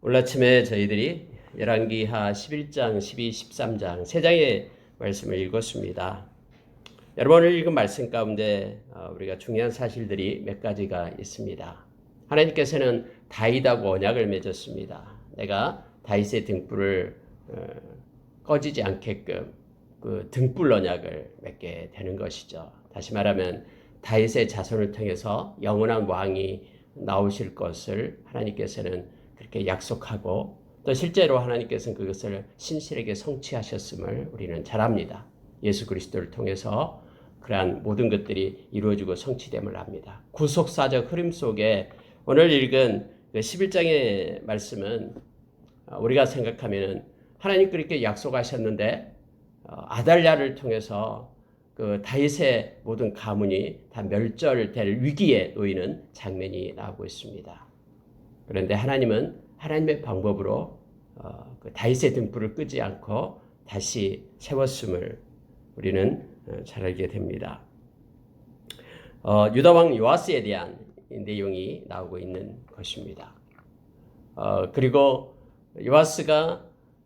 오늘 아침에 저희들이 열왕기하 11장, 12, 13장 세 장의 말씀을 읽었습니다. 여러분 오늘 읽은 말씀 가운데 우리가 중요한 사실들이 몇 가지가 있습니다. 하나님께서는 다윗하고 언약을 맺었습니다. 내가 다윗의 등불을 꺼지지 않게끔 그 등불 언약을 맺게 되는 것이죠. 다시 말하면 다윗의 자손을 통해서 영원한 왕이 나오실 것을 하나님께서는 그렇게 약속하고 또 실제로 하나님께서는 그것을 신실하게 성취하셨음을 우리는 잘 압니다. 예수 그리스도를 통해서 그러한 모든 것들이 이루어지고 성취됨을 압니다. 구속사적 흐름 속에 오늘 읽은 11장의 말씀은 우리가 생각하면 하나님 그렇게 약속하셨는데 아달랴를 통해서 그 다윗의 모든 가문이 다 멸절될 위기에 놓이는 장면이 나오고 있습니다. 그런데 하나님은 하나님의 방법으로 그 다윗의 등불을 끄지 않고 다시 세웠음을 우리는 잘 알게 됩니다. 유다 왕 요아스에 대한 내용이 나오고 있는 것입니다. 그리고 요아스가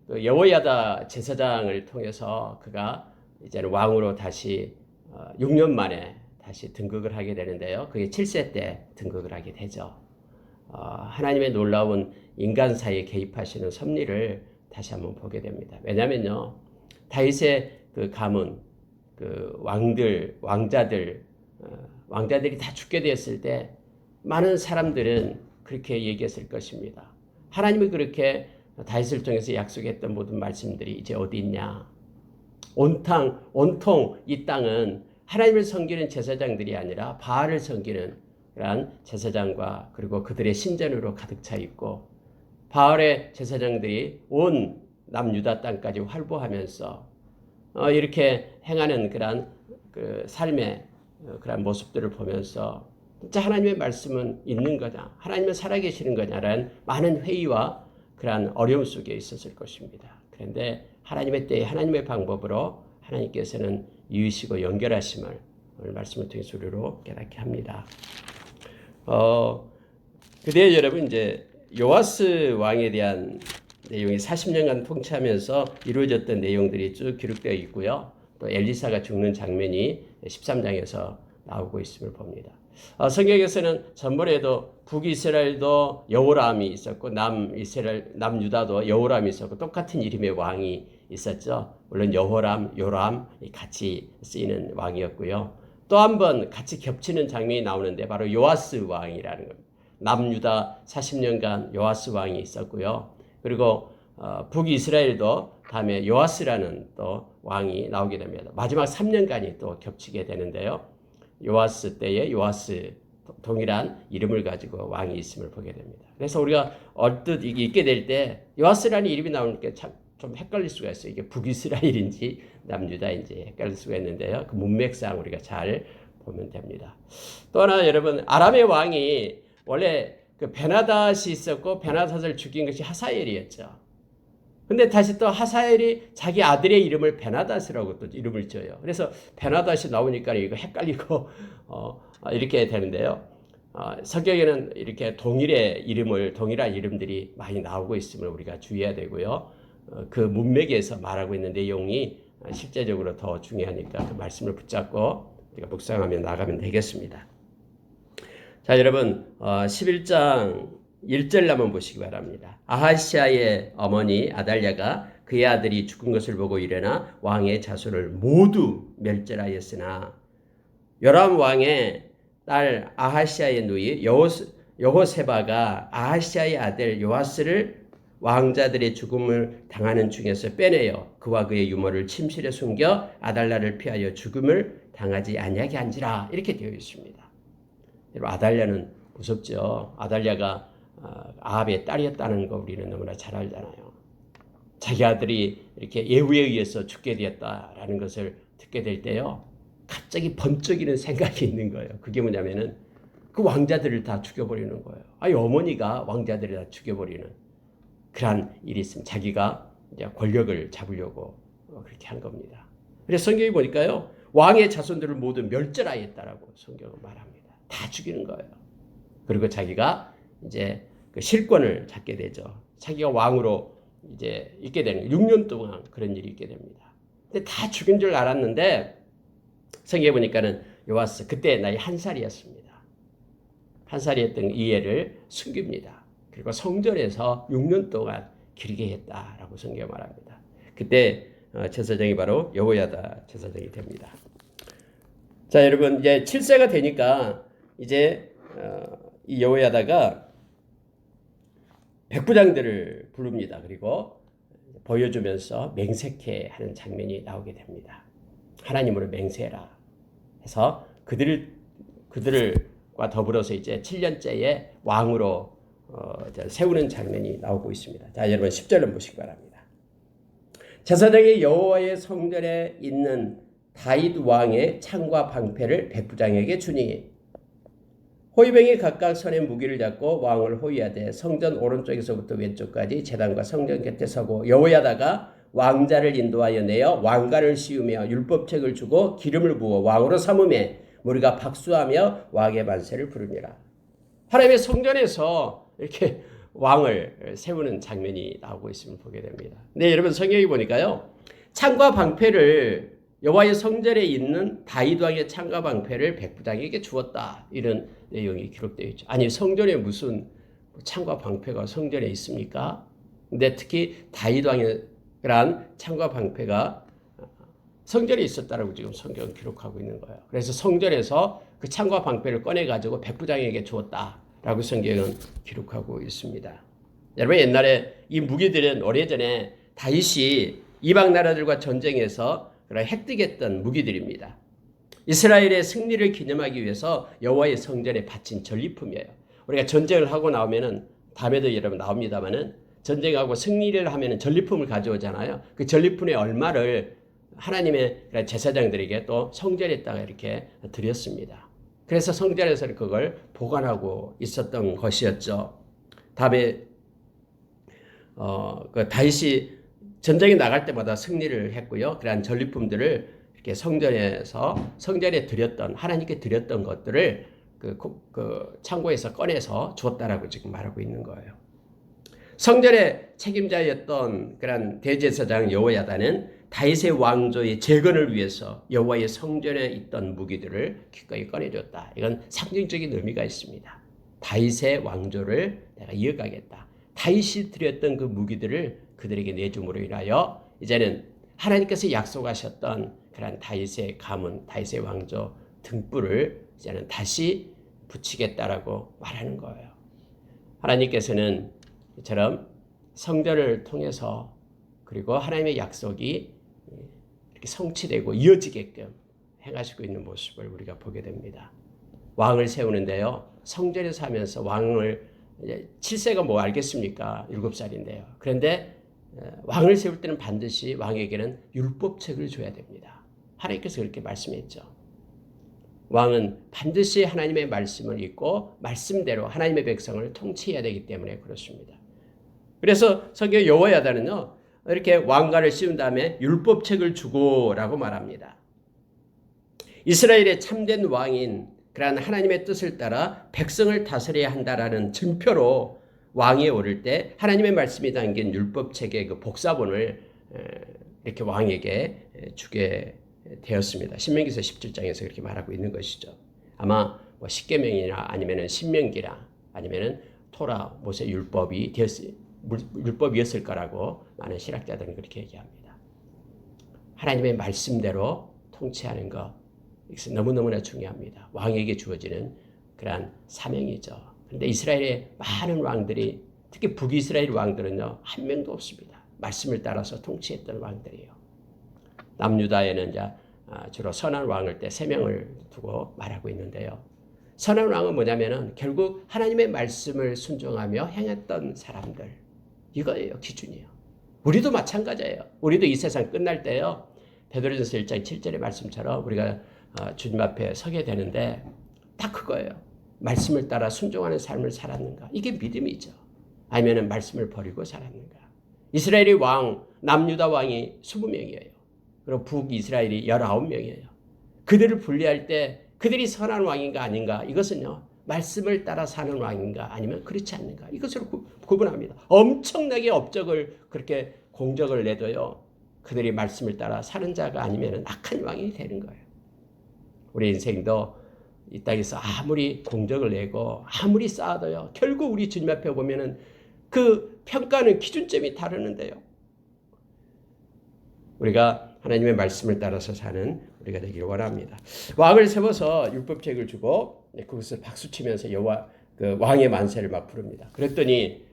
여호야다 제사장을 통해서 그가 이제는 왕으로 다시 6년 만에 다시 등극을 하게 되는데요. 그게 7세 때 등극을 하게 되죠. 하나님의 놀라운 인간 사이에 개입하시는 섭리를 다시 한번 보게 됩니다. 왜냐면요, 다윗의 그 가문, 그 왕자들이 다 죽게 되었을 때 많은 사람들은 그렇게 얘기했을 것입니다. 하나님이 그렇게 다윗을 통해서 약속했던 모든 말씀들이 이제 어디 있냐? 온통 이 땅은 하나님을 섬기는 제사장들이 아니라 바알을 섬기는 그러한 제사장과 그리고 그들의 신전으로 가득 차 있고 바알의 제사장들이 온 남유다 땅까지 활보하면서 이렇게 행하는 그러한 그 삶의 그러한 모습들을 보면서 진짜 하나님의 말씀은 있는 거냐, 하나님은 살아계시는 거냐라는 많은 회의와 그러한 어려움 속에 있었을 것입니다. 그런데 하나님의 때에 하나님의 방법으로 하나님께서는 이으시고 연결하심을 오늘 말씀을 통해서 우리로 깨닫게 합니다. 그때 여러분 이제 요아스 왕에 대한 내용이 40년간 통치하면서 이루어졌던 내용들이 쭉 기록되어 있고요. 또 엘리사가 죽는 장면이 13장에서 나오고 있음을 봅니다. 성경에서는 전번에도 북이스라엘도 여호람이 있었고 남유다도 여호람이 있었고 똑같은 이름의 왕이 있었죠. 물론 여호람, 요람 같이 쓰이는 왕이었고요. 또 한 번 같이 겹치는 장면이 나오는데 바로 요아스 왕이라는 겁니다. 남유다 40년간 요아스 왕이 있었고요. 그리고 북이스라엘도 다음에 요아스라는 또 왕이 나오게 됩니다. 마지막 3년간이 또 겹치게 되는데요. 요아스 때에 요아스 동일한 이름을 가지고 왕이 있음을 보게 됩니다. 그래서 우리가 얼뜻 읽게 될 때 요아스라는 이름이 나오니까 참 좀 헷갈릴 수가 있어요. 이게 북이스라엘인지 남유다인지 헷갈릴 수가 있는데요. 그 문맥상 우리가 잘 보면 됩니다. 또 하나 여러분 아람의 왕이 원래 그 베나닷이 있었고 베나닷을 죽인 것이 하사엘이었죠. 근데 다시 또 하사엘이 자기 아들의 이름을 베나닷이라고 또 이름을 지어요. 그래서 베나닷이 나오니까 이거 헷갈리고 이렇게 되는데요. 성경에는 이렇게 동일한 이름들이 많이 나오고 있음을 우리가 주의해야 되고요. 그 문맥에서 말하고 있는 내용이 실제적으로 더 중요하니까 그 말씀을 붙잡고 우리가 묵상하며 나가면 되겠습니다. 자, 여러분 11장 1절 한번 보시기 바랍니다. 아하시아의 어머니 아달랴가 그의 아들이 죽은 것을 보고 일어나 왕의 자손을 모두 멸절하였으나 요람 왕의 딸 아하시아의 누이 여호세바가 아하시아의 아들 요아스를 왕자들의 죽음을 당하는 중에서 빼내어 그와 그의 유모를 침실에 숨겨 아달랴를 피하여 죽음을 당하지 아니하게 한지라 이렇게 되어 있습니다. 여러분 아달랴는 무섭죠. 아달랴가 아합의 딸이었다는 거 우리는 너무나 잘 알잖아요. 자기 아들이 이렇게 예후에 의해서 죽게 되었다라는 것을 듣게 될 때요. 갑자기 번쩍이는 생각이 있는 거예요. 그게 뭐냐면은 그 왕자들을 다 죽여버리는 거예요. 어머니가 왕자들을 다 죽여버리는 그러한 일이 있으면 자기가 이제 권력을 잡으려고 그렇게 한 겁니다. 그래서 성경이 보니까요. 왕의 자손들을 모두 멸절하였다라고 성경은 말합니다. 다 죽이는 거예요. 그리고 자기가 이제 그 실권을 잡게 되죠. 자기가 왕으로 이제 있게 되는 6년 동안 그런 일이 있게 됩니다. 근데 다 죽인 줄 알았는데 성경에 보니까는 요아스 그때 나이 1살이었습니다. 1살이었던 이 애를 숨깁니다. 그리고 성전에서 6년 동안 기르게 했다라고 성경에 말합니다. 그때 제사장이 바로 여호야다 제사장이 됩니다. 자, 여러분 이제 7세가 되니까 이제 이 여호야다가 백부장들을 부릅니다. 그리고 보여주면서 맹세케 하는 장면이 나오게 됩니다. 하나님으로 맹세해라 해서 그들과 더불어서 이제 7년째의 왕으로 세우는 장면이 나오고 있습니다. 자, 여러분 10절을 보시기 바랍니다. 제사장이 여호와의 성전에 있는 다윗 왕의 창과 방패를 백부장에게 주니 호위병이 각각 손에 무기를 잡고 왕을 호위하되 성전 오른쪽에서부터 왼쪽까지 제단과 성전 곁에 서고 여호야다가 왕자를 인도하여 내어 왕관을 씌우며 율법책을 주고 기름을 부어 왕으로 삼음에 무리가 박수하며 왕의 만세를 부르니라. 하나님의 성전에서 이렇게 왕을 세우는 장면이 나오고 있음을 보게 됩니다. 네, 여러분 성경에 보니까요. 창과 방패를 여호와의 성전에 있는 다윗 왕의 창과 방패를 백부장에게 주었다. 이런 내용이 기록되어 있죠. 아니 성전에 무슨 창과 방패가 성전에 있습니까? 근데 특히 다윗 왕이란 창과 방패가 성전에 있었다라고 지금 성경은 기록하고 있는 거예요. 그래서 성전에서 그 창과 방패를 꺼내 가지고 백부장에게 주었다라고 성경은 기록하고 있습니다. 여러분 옛날에 이 무기들은 오래전에 다윗이 이방 나라들과 전쟁에서 획득했던 무기들입니다. 이스라엘의 승리를 기념하기 위해서 여호와의 성전에 바친 전리품이에요. 우리가 전쟁을 하고 나오면은 다음에도 여러분 나옵니다만은 전쟁하고 승리를 하면은 전리품을 가져오잖아요. 그 전리품의 얼마를 하나님의 제사장들에게 또 성전에다가 이렇게 드렸습니다. 그래서 성전에서 그걸 보관하고 있었던 것이었죠. 다음에 그 다윗이 전쟁에 나갈 때마다 승리를 했고요. 그러한 전리품들을 이렇게 성전에 드렸던 하나님께 드렸던 것들을 그 창고에서 꺼내서 주었다라고 지금 말하고 있는 거예요. 성전의 책임자였던 그런 대제사장 여호야다는 다윗의 왕조의 재건을 위해서 여호와의 성전에 있던 무기들을 기꺼이 꺼내줬다. 이건 상징적인 의미가 있습니다. 다윗의 왕조를 내가 이어가겠다. 다윗이 드렸던 그 무기들을 그들에게 내줌으로 인하여 이제는 하나님께서 약속하셨던 그런 다윗의 가문, 다윗의 왕조 등불을 이제는 다시 붙이겠다라고 말하는 거예요. 하나님께서는 이처럼 성전을 통해서 그리고 하나님의 약속이 이렇게 성취되고 이어지게끔 행하시고 있는 모습을 우리가 보게 됩니다. 왕을 세우는데요. 성전에서 하면서 왕을 7세가 뭐 알겠습니까? 7살인데요. 그런데 왕을 세울 때는 반드시 왕에게는 율법책을 줘야 됩니다. 하나님께서 그렇게 말씀했죠. 왕은 반드시 하나님의 말씀을 읽고 말씀대로 하나님의 백성을 통치해야 되기 때문에 그렇습니다. 그래서 성경 여호야다는요. 이렇게 왕관을 씌운 다음에 율법책을 주고라고 말합니다. 이스라엘의 참된 왕인 그러한 하나님의 뜻을 따라 백성을 다스려야 한다라는 증표로 왕위에 오를 때 하나님의 말씀이 담긴 율법책의 그 복사본을 이렇게 왕에게 주게 되었습습니다. 신명기서 17장에서 그렇게 말하고 있는 것이죠. 아마 뭐 십계명이나 아니면은 신명기나 아니면은 토라, 모세 율법이었을 거라고 많은 신학자들은 그렇게 얘기합니다. 하나님의 말씀대로 통치하는 것, 이것은 너무너무나 중요합니다. 왕에게 주어지는 그러한 사명이죠. 그런데 이스라엘의 많은 왕들이 특히 북이스라엘 왕들은요 한 명도 없습니다. 말씀을 따라서 통치했던 왕들이에요. 남유다에는 이제 주로 선한 왕을 때 3명을 두고 말하고 있는데요. 선한 왕은 뭐냐면은 결국 하나님의 말씀을 순종하며 행했던 사람들 이거예요. 기준이에요. 우리도 마찬가지예요. 우리도 이 세상 끝날 때요. 베드로전서 1장 7절의 말씀처럼 우리가 주님 앞에 서게 되는데 딱 그거예요. 말씀을 따라 순종하는 삶을 살았는가? 이게 믿음이죠. 아니면은 말씀을 버리고 살았는가? 이스라엘의 왕, 남유다 왕이 20명이에요. 그리고 북이스라엘이 19명이에요. 그들을 분리할 때 그들이 선한 왕인가 아닌가? 이것은요. 말씀을 따라 사는 왕인가 아니면 그렇지 않는가 이것을 구분합니다. 엄청나게 업적을 그렇게 공적을 내도요. 그들이 말씀을 따라 사는 자가 아니면 악한 왕이 되는 거예요. 우리 인생도 이 땅에서 아무리 공적을 내고 아무리 쌓아도요. 결국 우리 주님 앞에 보면은 그 평가는 기준점이 다르는데요. 우리가 하나님의 말씀을 따라서 사는 우리가 되기를 원합니다. 왕을 세워서 율법책을 주고 그것을 박수치면서 여호와 그 왕의 만세를 막 부릅니다. 그랬더니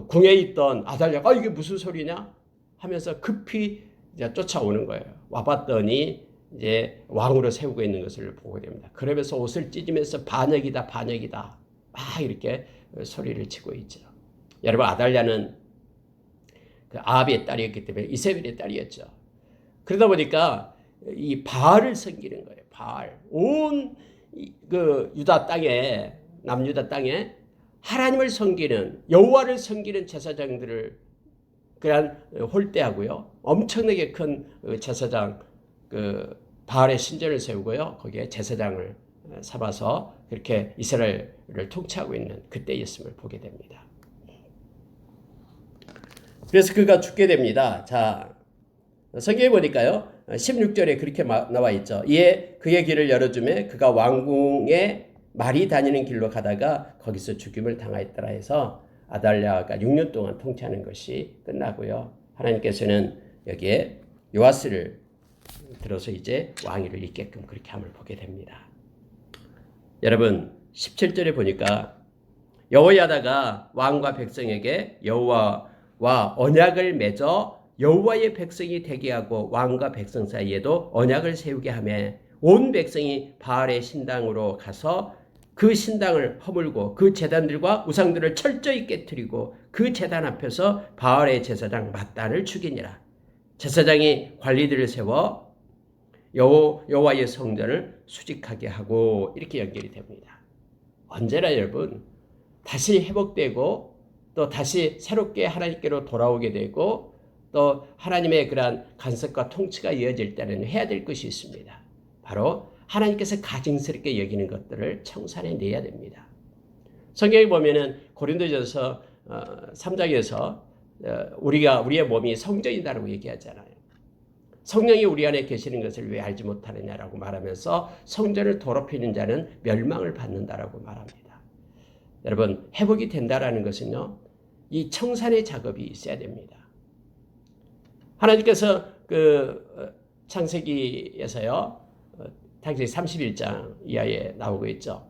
궁에 있던 아달랴가 이게 무슨 소리냐 하면서 급히 이제 쫓아오는 거예요. 와봤더니 이제 왕으로 세우고 있는 것을 보게 됩니다. 그러면서 옷을 찢으면서 반역이다 반역이다 막 이렇게 소리를 치고 있죠. 여러분 아달랴는 그 아합의 딸이었기 때문에 이세벨의 딸이었죠. 그러다 보니까 이 바알을 섬기는 거예요. 바알. 온 그 유다 땅에 남유다 땅에 하나님을 섬기는 여호와를 섬기는 제사장들을 그냥 홀대하고요. 엄청나게 큰 제사장 그 바알의 신전을 세우고요. 거기에 제사장을 삼아서 그렇게 이스라엘을 통치하고 있는 그때였음을 보게 됩니다. 그래서 그가 죽게 됩니다. 자, 성경에 보니까요. 16절에 그렇게 나와 있죠. 이에 그의 길을 열어주매 그가 왕궁에 말이 다니는 길로 가다가 거기서 죽임을 당하였더라 해서 아달랴가 6년 동안 통치하는 것이 끝나고요. 하나님께서는 여기에 요아스를 들어서 이제 왕위를 잇게끔 그렇게 함을 보게 됩니다. 여러분 17절에 보니까 여호야다가 왕과 백성에게 여호와와 언약을 맺어 여호와의 백성이 되게 하고 왕과 백성 사이에도 언약을 세우게 하며 온 백성이 바알의 신당으로 가서 그 신당을 허물고 그 제단들과 우상들을 철저히 깨뜨리고 그 제단 앞에서 바알의 제사장 맏단을 죽이니라. 제사장이 관리들을 세워 여호와의 성전을 수직하게 하고 이렇게 연결이 됩니다. 언제나 여러분 다시 회복되고 또 다시 새롭게 하나님께로 돌아오게 되고 또 하나님의 그러한 간섭과 통치가 이어질 때는 해야 될 것이 있습니다. 바로 하나님께서 가증스럽게 여기는 것들을 청산해내야 됩니다. 성경에 보면은 고린도전서 3장에서 우리의 몸이 성전이다라고 얘기하잖아요. 성령이 우리 안에 계시는 것을 왜 알지 못하느냐라고 말하면서 성전을 더럽히는 자는 멸망을 받는다라고 말합니다. 여러분 회복이 된다라는 것은요. 이 청산의 작업이 있어야 됩니다. 하나님께서 그 창세기에서요. 창세기 31장 이하에 나오고 있죠.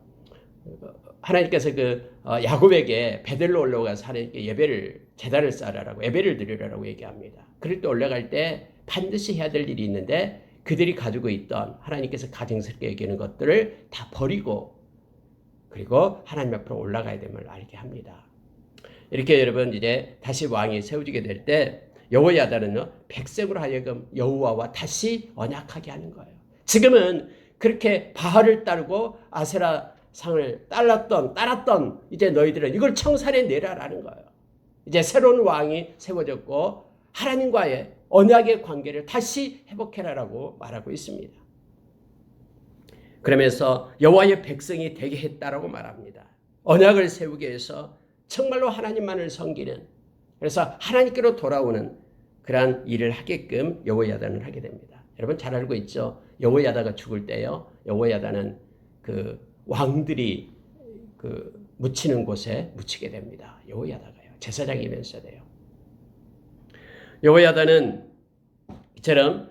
하나님께서 그 야곱에게 베들로 올라가서 하나님께 예배를 제단을 쌓으라고 예배를 드리라고 얘기합니다. 그럴 때 올라갈 때 반드시 해야 될 일이 있는데 그들이 가지고 있던 하나님께서 가증스럽게 여기는 것들을 다 버리고 그리고 하나님 앞으로 올라가야 됨을 알게 합니다. 이렇게 여러분 이제 다시 왕이 세워지게 될 때 여호야다는요 백성으로 하여금 여호와와 다시 언약하게 하는 거예요. 지금은 그렇게 바알을 따르고 아세라 상을 따랐던 이제 너희들은 이걸 청산해내라라는 거예요. 이제 새로운 왕이 세워졌고 하나님과의 언약의 관계를 다시 회복해라라고 말하고 있습니다. 그러면서 여호와의 백성이 되게 했다라고 말합니다. 언약을 세우기 위해서 정말로 하나님만을 섬기는 그래서 하나님께로 돌아오는 그러한 일을 하게끔 여호야다는 하게 됩니다. 여러분 잘 알고 있죠? 여호야다가 죽을 때요. 여호야다는 그 왕들이 그 묻히는 곳에 묻히게 됩니다. 여호야다가요. 제사장이면서도요. 여호야다는 이처럼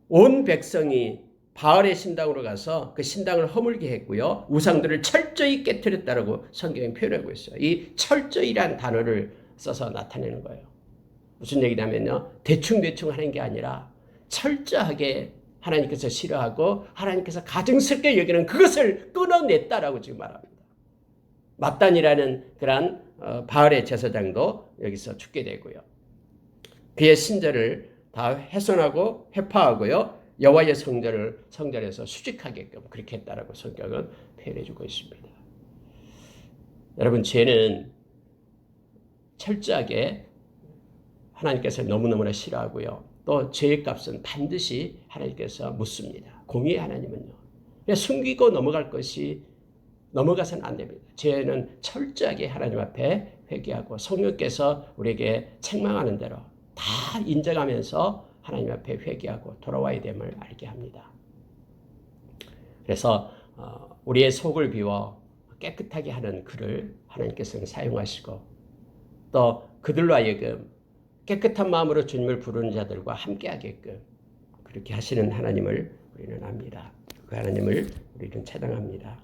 온 백성이 바알의 신당으로 가서 그 신당을 허물게 했고요. 우상들을 철저히 깨뜨렸다라고 성경이 표현하고 있어요. 이 철저히란 단어를 써서 나타내는 거예요. 무슨 얘기냐면요. 대충 하는 게 아니라 철저하게 하나님께서 싫어하고 하나님께서 가증스럽게 여기는 그것을 끊어냈다라고 지금 말합니다. 맏단이라는 그런 바알의 제사장도 여기서 죽게 되고요. 그의 신전을 다 훼손하고 회파하고요. 여호와의 성전에서 수직하게끔 그렇게 했다라고 성경은 표현해주고 있습니다. 여러분 죄는 철저하게 하나님께서 너무너무나 싫어하고요. 또 죄의 값은 반드시 하나님께서 묻습니다. 공의의 하나님은요. 숨기고 넘어가서는 안 됩니다. 죄는 철저하게 하나님 앞에 회개하고 성령께서 우리에게 책망하는 대로 다 인정하면서 하나님 앞에 회개하고 돌아와야 됨을 알게 합니다. 그래서 우리의 속을 비워 깨끗하게 하는 글을 하나님께서는 사용하시고 또 그들로 하여금 깨끗한 마음으로 주님을 부르는 자들과 함께하게끔 그렇게 하시는 하나님을 우리는 압니다. 그 하나님을 우리는 찬양합니다.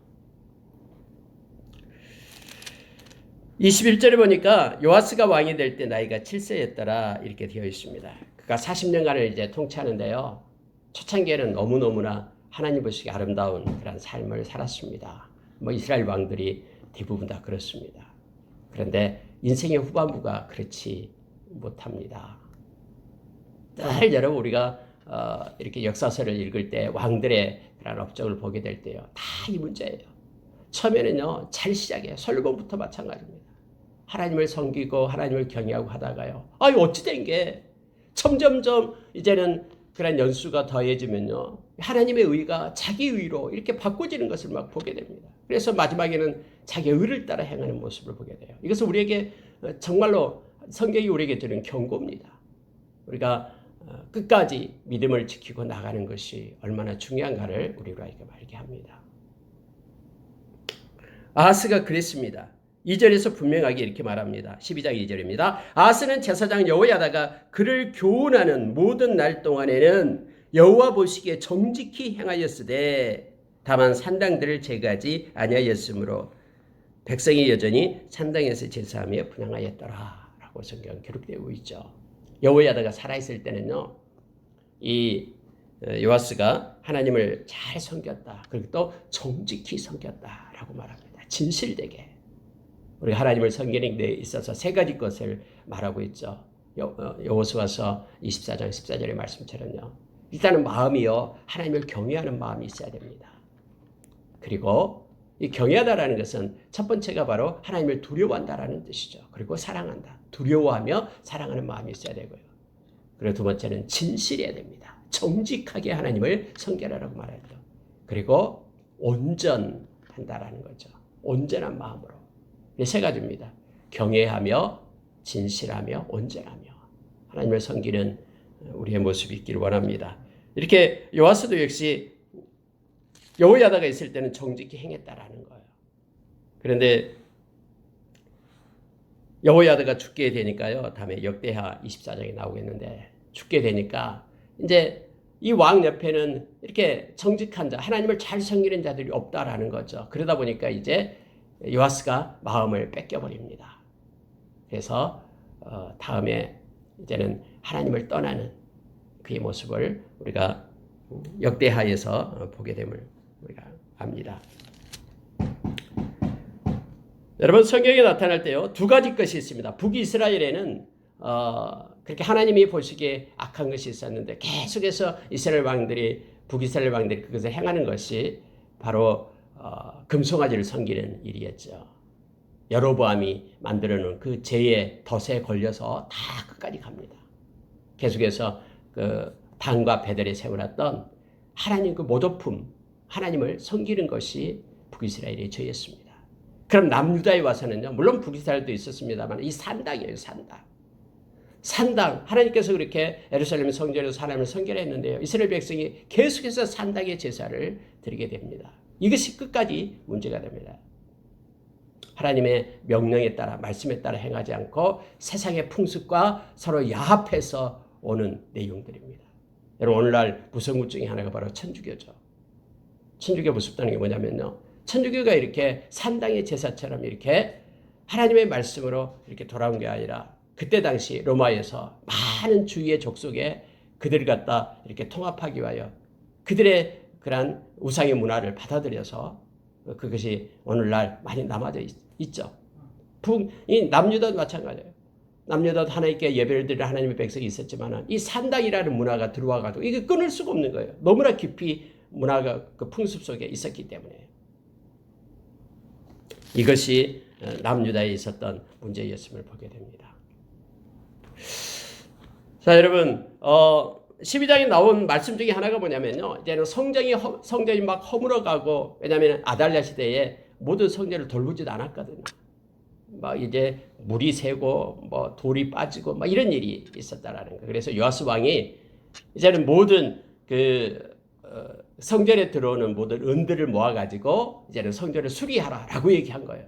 21절에 보니까 요아스가 왕이 될 때 나이가 7세였더라 이렇게 되어 있습니다. 그가 40년간을 이제 통치하는데요. 초창기에는 너무너무나 하나님 보시기에 아름다운 그런 삶을 살았습니다. 이스라엘 왕들이 대부분 다 그렇습니다. 그런데 인생의 후반부가 그렇지 못합니다. 늘 여러분 우리가 이렇게 역사서를 읽을 때 왕들의 그런 업적을 보게 될 때요. 다 이 문제예요. 처음에는요. 잘 시작해요. 솔로몬부터 마찬가지입니다. 하나님을 섬기고 하나님을 경외하고 하다가요. 어찌 된 게 점점점 이제는 그런 연수가 더해지면요. 하나님의 의가 자기 의로 이렇게 바꿔지는 것을 막 보게 됩니다. 그래서 마지막에는 자기 의를 따라 행하는 모습을 보게 돼요. 이것은 우리에게 정말로 성경이 우리에게 주는 경고입니다. 우리가 끝까지 믿음을 지키고 나가는 것이 얼마나 중요한가를 우리로 하여금 알게 합니다. 아하스가 그랬습니다. 2절에서 분명하게 이렇게 말합니다. 12장 2절입니다. 아하스는 제사장 여호야다가 그를 교훈하는 모든 날 동안에는 여호와 보시기에 정직히 행하였으되 다만 산당들을 제거하지 아니하였으므로 백성이 여전히 산당에서 제사하며 분향하였더라 라고 성경 기록되고 있죠. 여호야다가 살아있을 때는요. 이 요아스가 하나님을 잘 섬겼다. 그리고 또 정직히 섬겼다라고 말합니다. 진실되게. 우리가 하나님을 섬기는 데 있어서 세 가지 것을 말하고 있죠. 여호수아서 24장 14절의 말씀처럼요. 일단은 마음이요. 하나님을 경외하는 마음이 있어야 됩니다. 그리고 이 경외하다라는 것은 첫 번째가 바로 하나님을 두려워한다라는 뜻이죠. 그리고 사랑한다. 두려워하며 사랑하는 마음이 있어야 되고요. 그리고 두 번째는 진실해야 됩니다. 정직하게 하나님을 섬기라라고 말하죠. 그리고 온전한다라는 거죠. 온전한 마음으로. 이 세 가지입니다. 경외하며 진실하며 온전하며 하나님을 섬기는 우리의 모습이 있기를 원합니다. 이렇게 요아스도 역시 여호야다가 있을 때는 정직히 행했다라는 거예요. 그런데 여호야다가 죽게 되니까요. 다음에 역대하 24장에 나오겠는데 죽게 되니까 이제 이 왕 옆에는 이렇게 정직한 자, 하나님을 잘 섬기는 자들이 없다라는 거죠. 그러다 보니까 이제 요아스가 마음을 뺏겨버립니다. 그래서 다음에 이제는 하나님을 떠나는 그의 모습을 우리가 역대하에서 보게 됨을 우리가 압니다. 여러분 성경에 나타날 때요. 두 가지 것이 있습니다. 북이스라엘에는 그렇게 하나님이 보시기에 악한 것이 있었는데 계속해서 북이스라엘 왕들이 그것을 행하는 것이 바로 금송아지를 섬기는 일이었죠. 여로보암이 만들어놓은 그 죄의 덫에 걸려서 다 끝까지 갑니다. 계속해서 그 단과 베델에 세워놨던 하나님 그 모독품, 하나님을 섬기는 것이 북이스라엘의 죄였습니다. 그럼 남유다에 와서는요, 물론 북이스라엘도 있었습니다만 이 산당이에요, 산당. 산당, 하나님께서 그렇게 예루살렘 성전에서 하나님을 섬기했는데요. 이스라엘 백성이 계속해서 산당의 제사를 드리게 됩니다. 이것이 끝까지 문제가 됩니다. 하나님의 명령에 따라 말씀에 따라 행하지 않고 세상의 풍습과 서로 야합해서 오는 내용들입니다. 여러분 오늘날 무성구 중에 하나가 바로 천주교죠. 천주교 무섭다는 게 뭐냐면요. 천주교가 이렇게 산당의 제사처럼 이렇게 하나님의 말씀으로 이렇게 돌아온 게 아니라 그때 당시 로마에서 많은 주위의 족속에 그들을 갖다 이렇게 통합하기 위하여 그들의 그런 우상의 문화를 받아들여서 그것이 오늘날 많이 남아져 있죠. 이 남유다도 마찬가지예요. 남유다도 하나님께 예배를 드리는 하나님의 백성이 있었지만 이 산당이라는 문화가 들어와가지고 이게 끊을 수가 없는 거예요. 너무나 깊이 문화가 그 풍습 속에 있었기 때문에 이것이 남유다에 있었던 문제였음을 보게 됩니다. 자, 여러분, 12장에 나온 말씀 중에 하나가 뭐냐면요. 이제는 성전이 막 허물어가고, 왜냐하면 아달랴 시대에 모든 성전을 돌보지도 않았거든요. 막 이제 물이 새고 뭐 돌이 빠지고 막 이런 일이 있었다라는 거예요. 그래서 요아스 왕이 이제는 모든 성전에 들어오는 모든 은들을 모아가지고 이제는 성전을 수리하라라고 얘기한 거예요.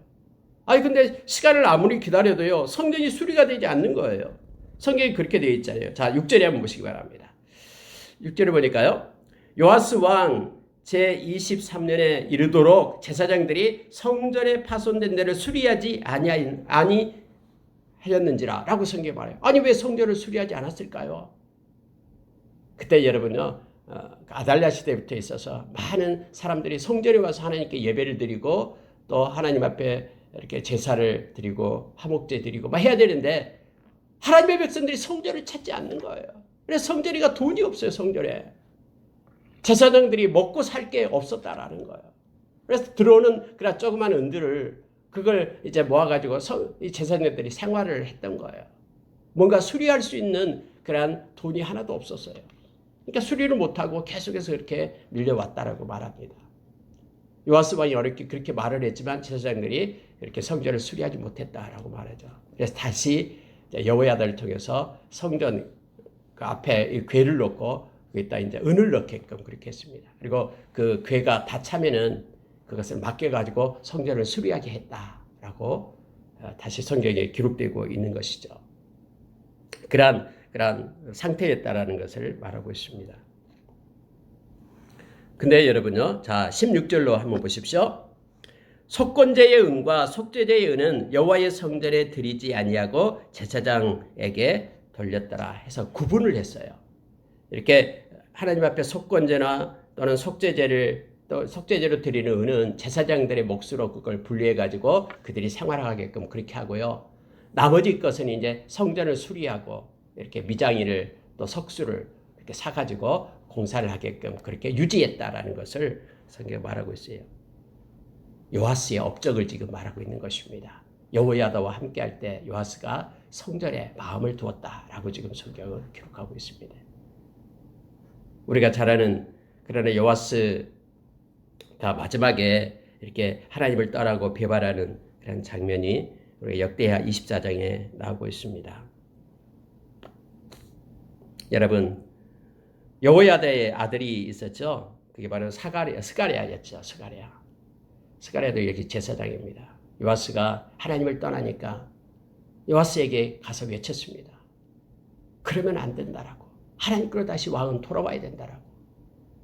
아니 근데 시간을 아무리 기다려도요 성전이 수리가 되지 않는 거예요. 성경이 그렇게 되어 있잖아요. 자, 6절에 한번 보시기 바랍니다. 6절을 보니까요. 요아스 왕 제23년에 이르도록 제사장들이 성전에 파손된 데를 수리하지 아니하였는지라 라고 성경이 말해요. 아니 왜 성전을 수리하지 않았을까요? 그때 여러분요. 아달랴 시대부터 있어서 많은 사람들이 성전에 와서 하나님께 예배를 드리고 또 하나님 앞에 이렇게 제사를 드리고 화목제 드리고 막 해야 되는데 하나님의 백성들이 성전을 찾지 않는 거예요. 그래서 성전이가 돈이 없어요. 성전에. 제사장들이 먹고 살 게 없었다라는 거예요. 그래서 들어오는 그런 조그만 은들을 그걸 이제 모아가지고 이 제사장들이 생활을 했던 거예요. 뭔가 수리할 수 있는 그런 돈이 하나도 없었어요. 그러니까 수리를 못하고 계속해서 그렇게 밀려왔다라고 말합니다. 요아스 왕이 어렵게 그렇게 말을 했지만 제사장들이 이렇게 성전을 수리하지 못했다라고 말하죠. 그래서 다시 여호야다를 통해서 성전 그 앞에 이 궤를 놓고 거기다 이제 은을 넣게끔 그렇게 했습니다. 그리고 그 궤가 다 차면은 그것을 맡겨가지고 성전을 수리하게 했다라고 다시 성경에 기록되고 있는 것이죠. 그러한 상태였다라는 것을 말하고 있습니다. 근데 여러분요, 자 16절로 한번 보십시오. 속건제의 은과 속죄제의 은은 여호와의 성전에 드리지 아니하고 제사장에게 돌렸더라 해서 구분을 했어요. 이렇게 하나님 앞에 속건제나 또는 속죄제로 드리는 은은 제사장들의 몫으로 그걸 분리해 가지고 그들이 생활하게끔 그렇게 하고요. 나머지 것은 이제 성전을 수리하고 이렇게 미장이를 또 석수를 이렇게 사 가지고 공사를 하게끔 그렇게 유지했다라는 것을 성경에 말하고 있어요. 요아스의 업적을 지금 말하고 있는 것입니다. 여호야다와 함께할 때 요아스가 성전에 마음을 두었다라고 지금 성경을 기록하고 있습니다. 우리가 잘 아는 그러나 요아스가 마지막에 이렇게 하나님을 떠나고 배반하는 그런 장면이 우리 역대하 24장에 나오고 있습니다. 여러분 여호야다의 아들이 있었죠. 그게 바로 스가랴였죠. 스가랴도 이렇게 제사장입니다. 요아스가 하나님을 떠나니까 요아스에게 가서 외쳤습니다. 그러면 안 된다라고. 하나님께로 다시 왕은 돌아와야 된다라고.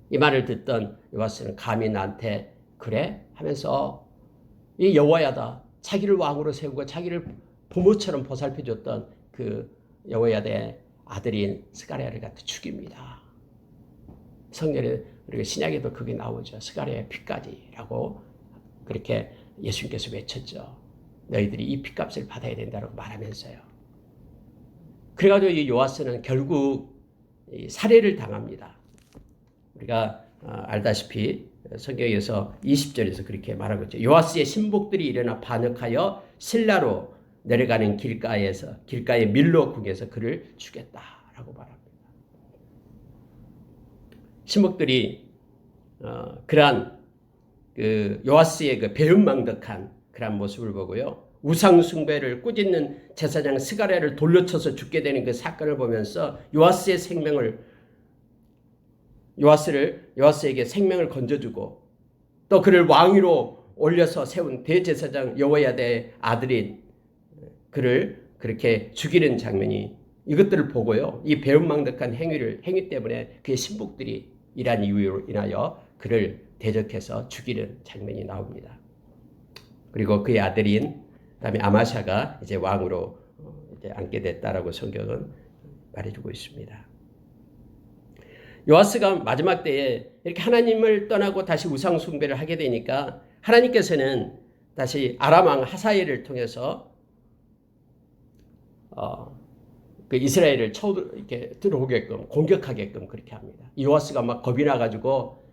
이 말을 듣던 요아스는 감히 나한테 그래? 하면서 이 여호야다 자기를 왕으로 세우고 자기를 부모처럼 보살펴줬던 그 여호야다의 아들인 스가랴를 갖다 죽입니다. 성경에 그리고 신약에도 그게 나오죠. 스가랴의 피까지라고 그렇게 예수님께서 외쳤죠. 너희들이 이 피값을 받아야 된다고 말하면서요. 그래가지고 이 요아스는 결국 살해를 당합니다. 우리가 알다시피 성경에서 20절에서 그렇게 말하고 있죠. 요아스의 신복들이 일어나 반역하여 실라로 내려가는 길가에 밀로 궁에서 그를 죽였다라고 말합니다. 신복들이 그러한 그 요아스의 그 배은망덕한 그런 모습을 보고요. 우상 숭배를 꾸짖는 제사장 스가랴를 돌려쳐서 죽게 되는 그 사건을 보면서 요아스에게 생명을 건져주고 또 그를 왕위로 올려서 세운 대제사장 여호야다의 아들인 그를 그렇게 죽이는 장면이 이것들을 보고요. 이 배은망덕한 행위 때문에 그의 신복들이 이러한 이유로 인하여 그를 대적해서 죽이는 장면이 나옵니다. 그리고 그의 아들인 그다음에 아마샤가 이제 왕으로 이제 앉게 됐다라고 성경은 말해주고 있습니다. 요아스가 마지막 때에 이렇게 하나님을 떠나고 다시 우상 숭배를 하게 되니까 하나님께서는 다시 아람 왕 하사엘을 통해서 그 이스라엘을 이렇게 들어오게끔 공격하게끔 그렇게 합니다. 요아스가 막 겁이 나가지고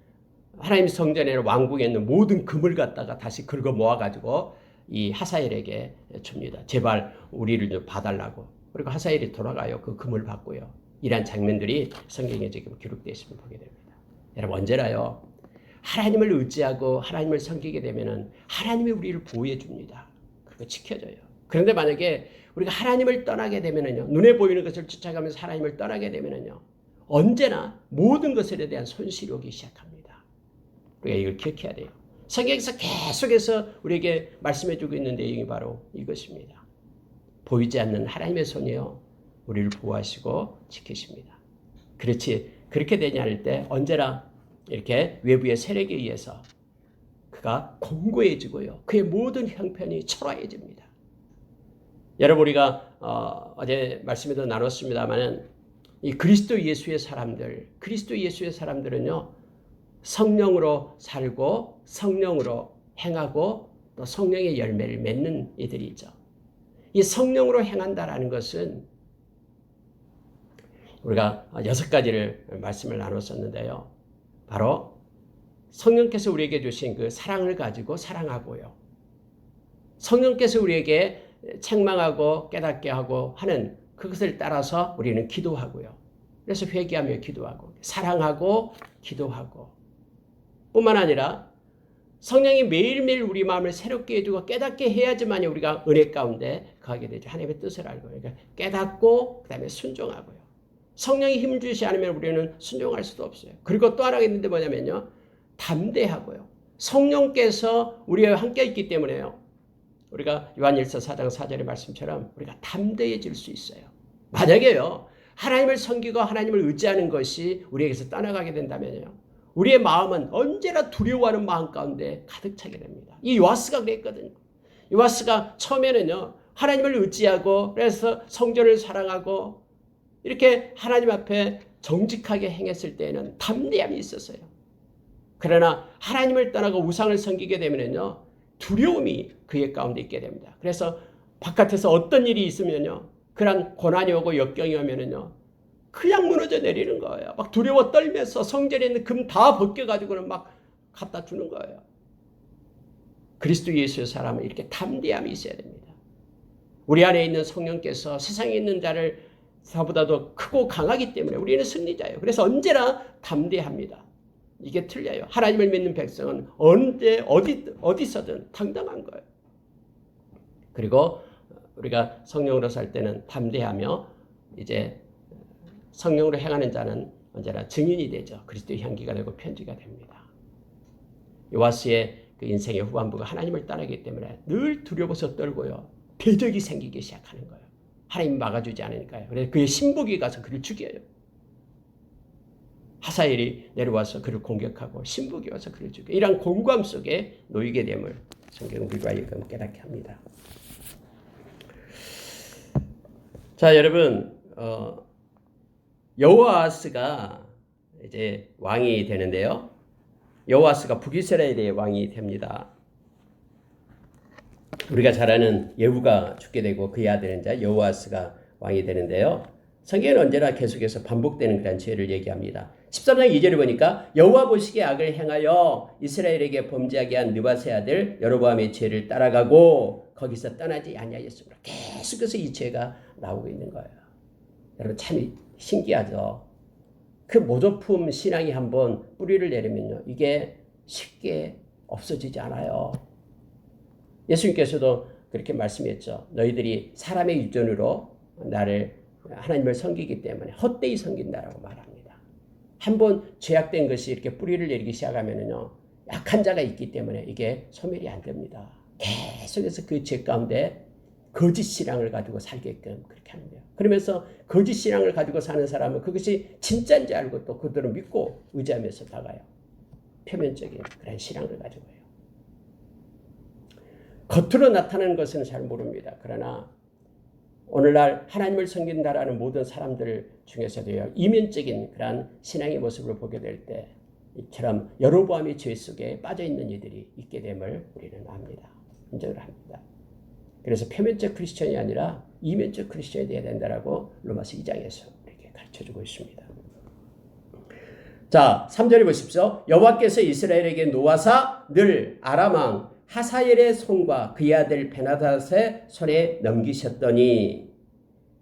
하나님 성전에 왕궁에 있는 모든 금을 갖다가 다시 긁어 모아가지고 이 하사엘에게 줍니다. 제발 우리를 좀 봐달라고. 그리고 하사엘이 돌아가요. 그 금을 받고요. 이런 장면들이 성경에 지금 기록되어 있음을 보게 됩니다. 여러분 언제나요? 하나님을 의지하고 하나님을 섬기게 되면은 하나님이 우리를 보호해 줍니다. 그리고 지켜줘요. 그런데 만약에 우리가 하나님을 떠나게 되면은요, 눈에 보이는 것을 쫓아가면서 하나님을 떠나게 되면은요, 언제나 모든 것에 대한 손실이 오기 시작합니다. 우리가 이걸 기억해야 돼요. 성경에서 계속해서 우리에게 말씀해주고 있는 내용이 바로 이것입니다. 보이지 않는 하나님의 손이요, 우리를 보호하시고 지키십니다. 그렇지, 그렇게 되지 않을 때 언제나 이렇게 외부의 세력에 의해서 그가 공고해지고요, 그의 모든 형편이 초라해집니다. 여러분, 우리가 어제 말씀에도 나눴습니다만은 이 그리스도 예수의 사람들은요, 성령으로 살고 성령으로 행하고 또 성령의 열매를 맺는 이들이죠. 이 성령으로 행한다라는 것은 우리가 6가지를 말씀을 나눴었는데요. 바로 성령께서 우리에게 주신 그 사랑을 가지고 사랑하고요. 성령께서 우리에게 책망하고 깨닫게 하고 하는 그것을 따라서 우리는 기도하고요. 그래서 회개하며 기도하고 사랑하고 기도하고 뿐만 아니라 성령이 매일매일 우리 마음을 새롭게 해주고 깨닫게 해야지만 우리가 은혜 가운데 가게 되죠. 하나님의 뜻을 알고 그러니까 깨닫고 그 다음에 순종하고요. 성령이 힘을 주시지 않으면 우리는 순종할 수도 없어요. 그리고 또 하나가 있는데 뭐냐면요, 담대하고요. 성령께서 우리와 함께 있기 때문에요, 우리가 요한일서 4장 4절의 말씀처럼 우리가 담대해질 수 있어요. 만약에요, 하나님을 섬기고 하나님을 의지하는 것이 우리에게서 떠나가게 된다면요, 우리의 마음은 언제나 두려워하는 마음 가운데 가득 차게 됩니다. 이 요아스가 그랬거든요. 요아스가 처음에는요, 하나님을 의지하고 그래서 성전을 사랑하고 이렇게 하나님 앞에 정직하게 행했을 때에는 담대함이 있었어요. 그러나 하나님을 떠나고 우상을 섬기게 되면요, 두려움이 그의 가운데 있게 됩니다. 그래서 바깥에서 어떤 일이 있으면요, 그런 고난이 오고 역경이 오면은요, 그냥 무너져 내리는 거예요. 막 두려워 떨면서 성전에 있는 금 다 벗겨가지고는 막 갖다 주는 거예요. 그리스도 예수의 사람은 이렇게 담대함이 있어야 됩니다. 우리 안에 있는 성령께서 세상에 있는 자를 저보다도 크고 강하기 때문에 우리는 승리자예요. 그래서 언제나 담대합니다. 이게 틀려요. 하나님을 믿는 백성은 언제 어디서든 당당한 거예요. 그리고 우리가 성령으로 살 때는 담대하며 이제 성령으로 행하는 자는 언제나 증인이 되죠. 그리스도의 향기가 되고 편지가 됩니다. 요아스의 그 인생의 후반부가 하나님을 떠나기 때문에 늘 두려워서 떨고요, 대적이 생기기 시작하는 거예요. 하나님 막아주지 않으니까요. 그래서 그의 신복이 가서 그를 죽여요. 하사엘이 내려와서 그를 공격하고 신복이 와서 그를 죽여요. 이런 공고함 속에 놓이게 됨을 성경은 우리가 이금 깨닫게 합니다. 자, 여러분, 여호아스가 이제 왕이 되는데요. 여호아스가 북이스라엘의 왕이 됩니다. 우리가 잘 아는 예후가 죽게 되고 그의 아들인 자 여호아스가 왕이 되는데요. 성경은 언제나 계속해서 반복되는 그런 죄를 얘기합니다. 13장 2절을 보니까 여호와 보시기에 악을 행하여 이스라엘에게 범죄하게 한 느밧의 아들 여로보암의 죄를 따라가고 거기서 떠나지 아니하였으므로 계속해서 이 죄가 나오고 있는 거예요. 여러분 참 신기하죠. 그 모조품 신앙이 한번 뿌리를 내리면요, 이게 쉽게 없어지지 않아요. 예수님께서도 그렇게 말씀했죠. 너희들이 사람의 유전으로 하나님을 섬기기 때문에 헛되이 섬긴다라고 말합니다. 한번 죄악된 것이 이렇게 뿌리를 내리기 시작하면은요, 약한 자가 있기 때문에 이게 소멸이 안 됩니다. 계속해서 그 죄 가운데 거짓 신앙을 가지고 살게끔 그렇게 하는 거예요. 그러면서 거짓 신앙을 가지고 사는 사람은 그것이 진짜인지 알고 또 그들을 믿고 의지하면서 나가요. 표면적인 그런 신앙을 가지고요. 겉으로 나타나는 것은 잘 모릅니다. 그러나 오늘날 하나님을 섬긴다라는 모든 사람들 중에서도요, 이면적인 그런 신앙의 모습을 보게 될 때 이처럼 여로보암의 죄 속에 빠져있는 이들이 있게 됨을 우리는 압니다. 인정을 합니다. 그래서 표면적 크리스천이 아니라 이면적 크리스천이 되어야 된다라고 로마서 2장에서 우리에게 가르쳐주고 있습니다. 자, 3절에 보십시오. 여호와께서 이스라엘에게 노하사 늘 아람 왕 하사엘의 손과 그의 아들 베나닷의 손에 넘기셨더니,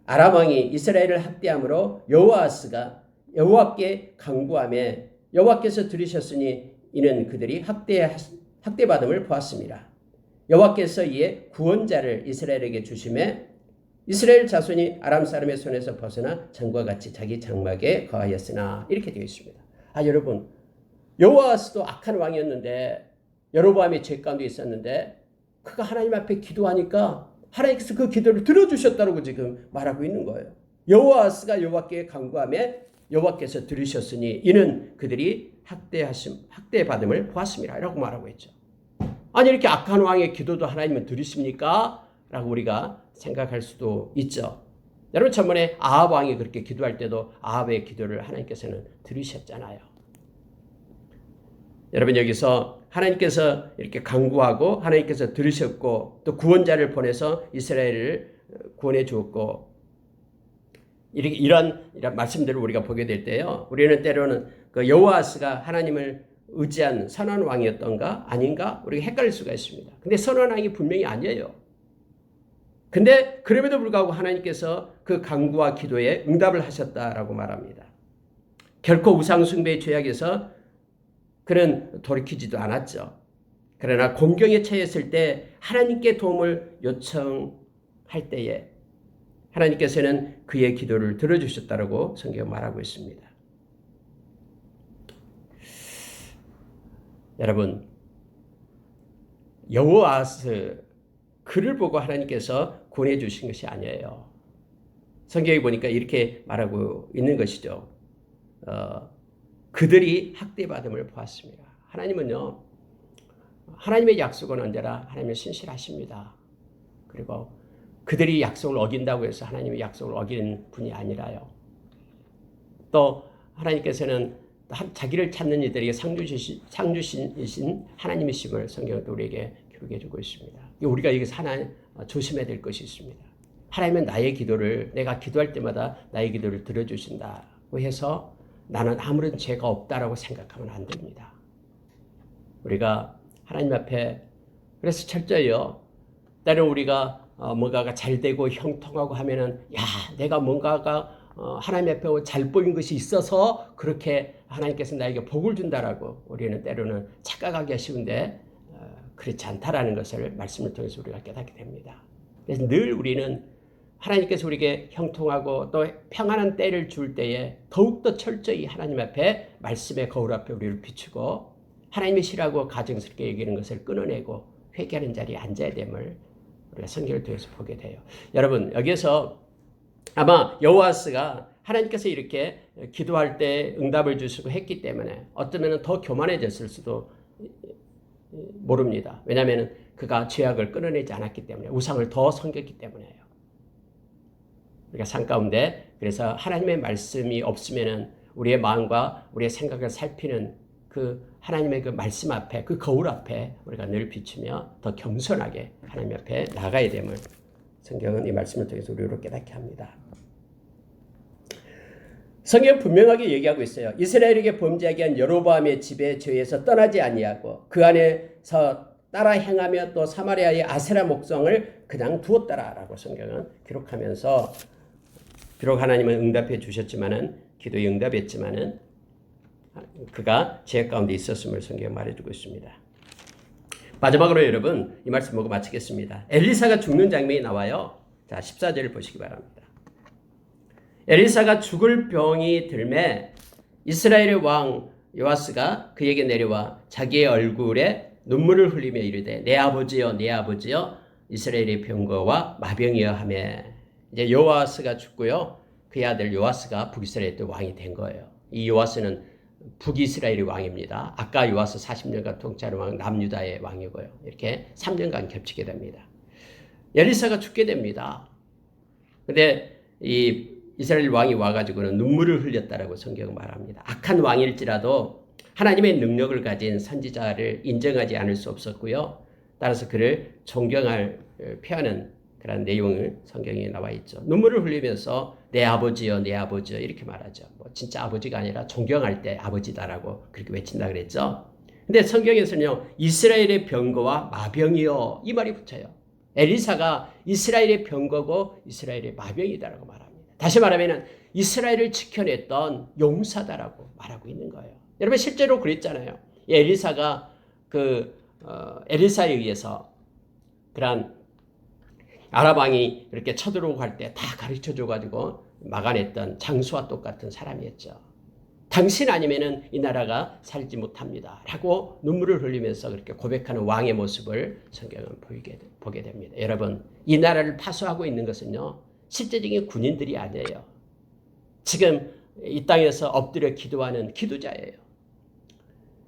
아람 왕이 이스라엘을 학대함으로 여호아스가 여호와께 간구하며 여호와께서 들으셨으니 이는 그들이 학대받음을 보았습니다. 여호와께서 이에 구원자를 이스라엘에게 주심에 이스라엘 자손이 아람 사람의 손에서 벗어나 전과 같이 자기 장막에 거하였으나 이렇게 되어 있습니다. 여러분, 여호아스도 악한 왕이었는데 여로보암이 죄 가운데 있었는데 그가 하나님 앞에 기도하니까 하나님께서 그 기도를 들어주셨다고 지금 말하고 있는 거예요. 여호아스가 여호와께 간구하며 여호와께서 들으셨으니 이는 그들이 학대받음을 보았습니다 라고 말하고 있죠. 아니 이렇게 악한 왕의 기도도 하나님은 들으십니까? 라고 우리가 생각할 수도 있죠. 여러분 전번에 아합 왕이 그렇게 기도할 때도 아합의 기도를 하나님께서는 들으셨잖아요. 여러분 여기서 하나님께서 이렇게 간구하고 하나님께서 들으셨고 또 구원자를 보내서 이스라엘을 구원해 주었고 이런 말씀들을 우리가 보게 될 때요. 우리는 때로는 그 여호아스가 하나님을 의지한 선한 왕이었던가 아닌가 우리가 헷갈릴 수가 있습니다. 근데 선한 왕이 분명히 아니에요. 근데 그럼에도 불구하고 하나님께서 그 간구와 기도에 응답을 하셨다라고 말합니다. 결코 우상 숭배의 죄악에서 그는 돌이키지도 않았죠. 그러나 공경에 처했을 때 하나님께 도움을 요청할 때에 하나님께서는 그의 기도를 들어주셨다고 성경 말하고 있습니다. 여러분, 여호아스 그를 보고 하나님께서 구원해 주신 것이 아니에요. 성경에 보니까 이렇게 말하고 있는 것이죠. 그들이 학대받음을 보았습니다. 하나님은요, 하나님의 약속은 언제나 하나님은 신실하십니다. 그리고 그들이 약속을 어긴다고 해서 하나님의 약속을 어기는 분이 아니라요. 또 하나님께서는 자기를 찾는 이들에게 상주신이신 하나님이심을 성경은 또 우리에게 기록해 주고 있습니다. 우리가 여기서 하나 조심해야 될 것이 있습니다. 하나님은 나의 기도를 내가 기도할 때마다 나의 기도를 들어주신다고 해서 나는 아무런 죄가 없다라고 생각하면 안 됩니다. 우리가 하나님 앞에 그래서 철저히요. 때로는 우리가 뭔가가 잘 되고 형통하고 하면은 내가 뭔가가 하나님 앞에 잘 보인 것이 있어서 그렇게 하나님께서 나에게 복을 준다라고 우리는 때로는 착각하기가 쉬운데 그렇지 않다라는 것을 말씀을 통해서 우리가 깨닫게 됩니다. 그래서 늘 우리는 하나님께서 우리에게 형통하고 또 평안한 때를 줄 때에 더욱더 철저히 하나님 앞에 말씀의 거울 앞에 우리를 비추고 하나님이 싫어하고 가증스럽게 여기는 것을 끊어내고 회개하는 자리에 앉아야 됨을 우리가 성경을 통해서 보게 돼요. 여러분 여기서 아마 여호아스가 하나님께서 이렇게 기도할 때 응답을 주시고 했기 때문에 어쩌면 더 교만해졌을 수도 모릅니다. 왜냐하면 그가 죄악을 끊어내지 않았기 때문에 우상을 더 섬겼기 때문에요. 우리가 삶 가운데 그래서 하나님의 말씀이 없으면은 우리의 마음과 우리의 생각을 살피는 그 하나님의 그 말씀 앞에 그 거울 앞에 우리가 늘 비추며 더 겸손하게 하나님 앞에 나가야 됨을 성경은 이 말씀을 통해서 우리로 깨닫게 합니다. 성경은 분명하게 얘기하고 있어요. 이스라엘에게 범죄하게 한 여로보암의 집의 죄에서 떠나지 아니하고 그 안에서 따라 행하며 또 사마리아의 아세라 목성을 그냥 두었다라고 성경은 기록하면서 비록 하나님은 응답해 주셨지만은 기도에 응답했지만은 그가 죄 가운데 있었음을 성경은 말해주고 있습니다. 마지막으로 여러분 이 말씀 보고 마치겠습니다. 엘리사가 죽는 장면이 나와요. 자 14절을 보시기 바랍니다. 엘리사가 죽을 병이 들매 이스라엘의 왕 요아스가 그에게 내려와 자기의 얼굴에 눈물을 흘리며 이르되 내 아버지여 내 아버지여 이스라엘의 병거와 마병이여 하며 이제 요아스가 죽고요. 그의 아들 요아스가 북이스라엘의 왕이 된 거예요. 이 요아스는 북이스라엘의 왕입니다. 아까 요아스 40년간 통치하는 왕은 남유다의 왕이고요. 이렇게 3년간 겹치게 됩니다. 엘리사가 죽게 됩니다. 근데 이 이스라엘 왕이 와가지고는 눈물을 흘렸다라고 성경은 말합니다. 악한 왕일지라도 하나님의 능력을 가진 선지자를 인정하지 않을 수 없었고요. 따라서 그를 존경할 표하는 그런 내용을 성경에 나와 있죠. 눈물을 흘리면서 내 아버지여 내 아버지여 이렇게 말하죠. 뭐 진짜 아버지가 아니라 존경할 때 아버지다라고 그렇게 외친다 그랬죠. 근데 성경에서는요. 이스라엘의 병거와 마병이여 이 말이 붙여요. 엘리사가 이스라엘의 병거고 이스라엘의 마병이다라고 말합니다. 다시 말하면 이스라엘을 지켜냈던 용사다라고 말하고 있는 거예요. 여러분 실제로 그랬잖아요. 엘리사가 엘리사에 의해서 그러한 아람 왕이 이렇게 쳐들어오고 할 때 다 가르쳐 줘가지고 막아냈던 장수와 똑같은 사람이었죠. 당신 아니면은 이 나라가 살지 못합니다. 라고 눈물을 흘리면서 그렇게 고백하는 왕의 모습을 성경은 보게 됩니다. 여러분, 이 나라를 파수하고 있는 것은요, 실제적인 군인들이 아니에요. 지금 이 땅에서 엎드려 기도하는 기도자예요.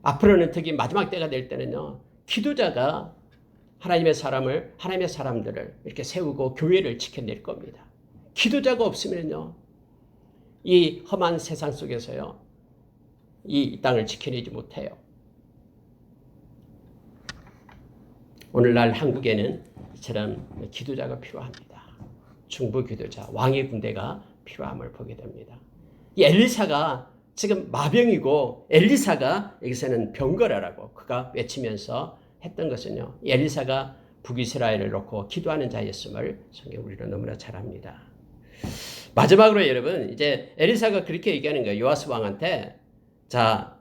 앞으로는 특히 마지막 때가 될 때는요, 기도자가 하나님의 사람들을 이렇게 세우고 교회를 지켜낼 겁니다. 기도자가 없으면요, 이 험한 세상 속에서요, 이 땅을 지켜내지 못해요. 오늘날 한국에는 이처럼 기도자가 필요합니다. 중부 기도자, 왕의 군대가 필요함을 보게 됩니다. 이 엘리사가 지금 마병이고 엘리사가 여기서는 병거라라고 그가 외치면서 했던 것은요, 엘리사가 북이스라엘을 놓고 기도하는 자였음을 성경 우리로 너무나 잘 압니다. 마지막으로 여러분, 이제 엘리사가 그렇게 얘기하는 거예요. 요아스 왕한테, 자,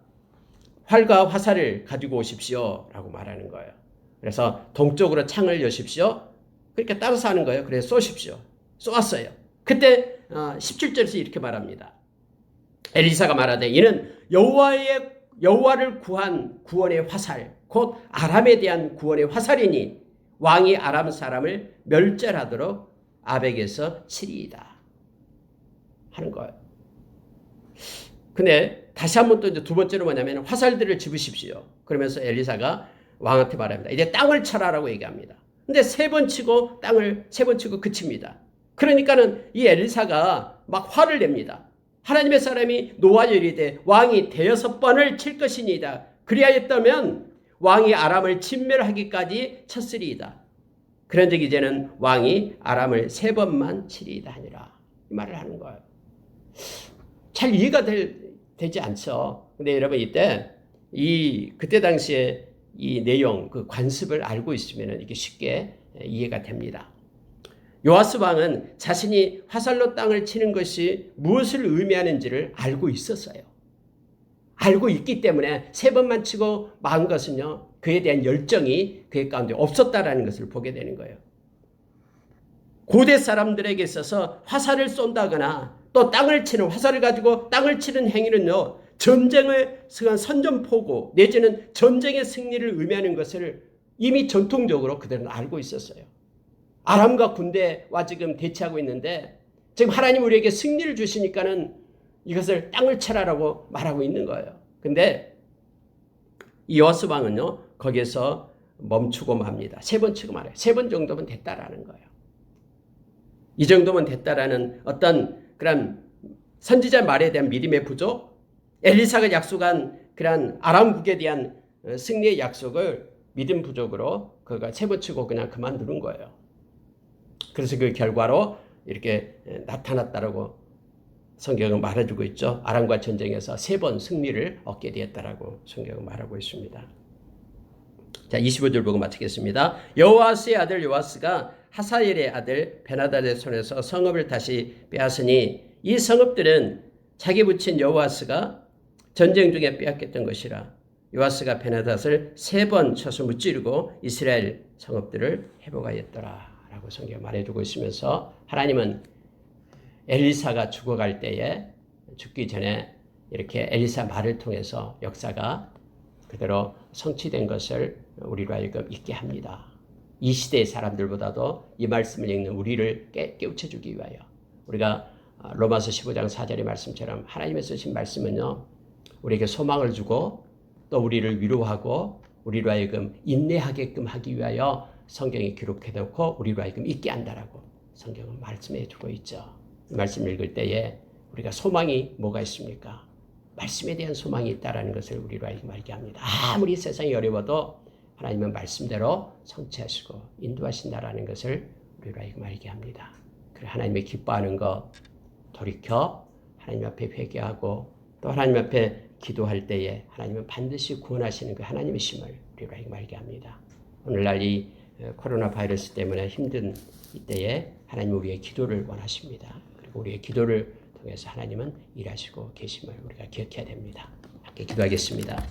활과 화살을 가지고 오십시오 라고 말하는 거예요. 그래서 동쪽으로 창을 여십시오. 그렇게 따라서 하는 거예요. 그래서 쏘십시오. 쏘았어요. 그때 17절에서 이렇게 말합니다. 엘리사가 말하되 이는 여호와를 구한 구원의 화살, 곧 아람에 대한 구원의 화살이니 왕이 아람 사람을 멸절하도록 아벡에서 치리이다 하는 거예요. 근데 다시 한번 또 이제 두 번째로 뭐냐면 화살들을 집으십시오. 그러면서 엘리사가 왕한테 말합니다. 이제 땅을 쳐라라고 얘기합니다. 근데 세 번 치고 그칩니다. 그러니까는 이 엘리사가 막 화를 냅니다. 하나님의 사람이 노하여 이르되 왕이 6번을 칠 것이니이다. 그리하였다면 왕이 아람을 진멸하기까지 쳤으리이다. 그런즉 이제는 왕이 아람을 3번만 치리이다 하니라. 이 말을 하는 거예요. 잘 이해가 되지 않죠. 근데 여러분 그때 당시에 이 내용, 그 관습을 알고 있으면 이게 쉽게 이해가 됩니다. 요아스 왕은 자신이 화살로 땅을 치는 것이 무엇을 의미하는지를 알고 있었어요. 알고 있기 때문에 3번만 치고 막은 것은요, 그에 대한 열정이 그의 가운데 없었다라는 것을 보게 되는 거예요. 고대 사람들에게 있어서 화살을 쏜다거나 또 화살을 가지고 땅을 치는 행위는요, 전쟁의 선전포고 내지는 전쟁의 승리를 의미하는 것을 이미 전통적으로 그들은 알고 있었어요. 아람과 군대와 지금 대치하고 있는데 지금 하나님 우리에게 승리를 주시니까는 이것을 땅을 쳐라라고 말하고 있는 거예요. 근데 이 요아스 왕은요, 거기에서 멈추고 맙니다. 3번 치고 말아요. 3번 정도면 됐다라는 거예요. 이 정도면 됐다라는 어떤 그런 선지자 말에 대한 믿음의 부족, 엘리사가 약속한 그런 아람국에 대한 승리의 약속을 믿음 부족으로 그가 3번 치고 그냥 그만두는 거예요. 그래서 그 결과로 이렇게 나타났다라고 성경은 말해주고 있죠. 아람과 전쟁에서 3번 승리를 얻게 되었다라고 성경은 말하고 있습니다. 자, 25절 보고 마치겠습니다. 여호아스의 아들 요아스가 하사엘의 아들 베나닷의 손에서 성읍을 다시 빼앗으니 이 성읍들은 자기 붙인 여호아스가 전쟁 중에 빼앗겼던 것이라. 요아스가 베나닷을 3번 쳐서 무찌르고 이스라엘 성읍들을 회복하였더라 라고 성경 말해주고 있으면서 하나님은 엘리사가 죽어갈 때에 죽기 전에 이렇게 엘리사 말을 통해서 역사가 그대로 성취된 것을 우리로 하여금 있게 합니다. 이 시대의 사람들보다도 이 말씀을 읽는 우리를 깨우쳐주기 위하여 우리가 로마서 15장 4절의 말씀처럼 하나님의 쓰신 말씀은요, 우리에게 소망을 주고 또 우리를 위로하고 우리로 하여금 인내하게끔 하기 위하여 성경에 기록해놓고 우리로 하여금 있게 한다라고 성경은 말씀해주고 있죠. 이 말씀 읽을 때에 우리가 소망이 뭐가 있습니까? 말씀에 대한 소망이 있다라는 것을 우리로 하여금 알게 합니다. 아무리 세상이 어려워도 하나님은 말씀대로 성취하시고 인도하신다라는 것을 우리로 하여금 알게 합니다. 그래 하나님의 기뻐하는 것 돌이켜 하나님 앞에 회개하고 또 하나님 앞에 기도할 때에 하나님은 반드시 구원하시는 그 하나님의 심을 우리로 하여금 알게 합니다. 오늘날 이 코로나 바이러스 때문에 힘든 이때에 하나님 우리의 기도를 원하십니다. 그리고 우리의 기도를 통해서 하나님은 일하시고 계심을 우리가 기억해야 됩니다. 함께 기도하겠습니다.